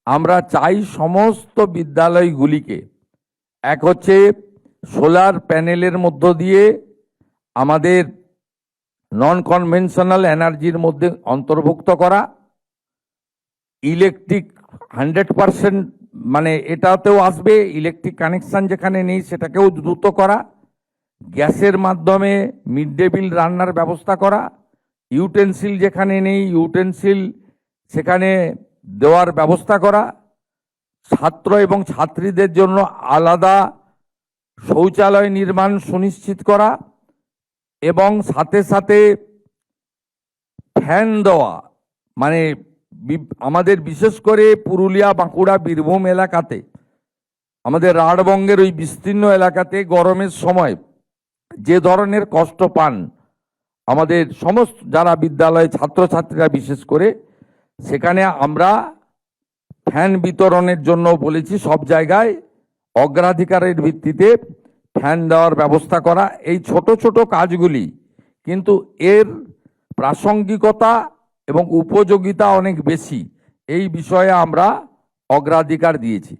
আমরা চাই সমস্ত বিদ্যালয়গুলিকে এক হচ্ছে সোলার প্যানেলের মধ্য দিয়ে আমাদের নন কনভেনশনাল এনার্জির মধ্যে অন্তর্ভুক্ত করা, ইলেকট্রিক 100% মানে এটাতেও আসবে, ইলেকট্রিক কানেকশন যেখানে নেই সেটাকেও দ্রুত করা, গ্যাসের মাধ্যমে মিড ডে মিল রান্নার ব্যবস্থা করা, ইউটেনসিল যেখানে নেই ইউটেনসিল সেখানে দেওয়ার ব্যবস্থা করা, ছাত্র এবং ছাত্রীদের জন্য আলাদা শৌচালয় নির্মাণ সুনিশ্চিত করা এবং সাথে সাথে ফ্যান দেওয়া, মানে আমাদের বিশেষ করে পুরুলিয়া, বাঁকুড়া, বীরভূম এলাকাতে, আমাদের রাঢ়বঙ্গের ওই বিস্তীর্ণ এলাকাতে গরমের সময় যে ধরনের কষ্ট পান আমাদের সমস্ত যারা বিদ্যালয়ে ছাত্রছাত্রীরা, বিশেষ করে সেখানে আমরা ফ্যান বিতরণের জন্য বলেছি সব জায়গায় অগ্রাধিকারের ভিত্তিতে ফ্যান দেওয়ার ব্যবস্থা করা। এই ছোট ছোট কাজগুলি কিন্তু এর প্রাসঙ্গিকতা এবং উপযোগিতা অনেক বেশি, এই বিষয়ে আমরা অগ্রাধিকার দিয়েছি।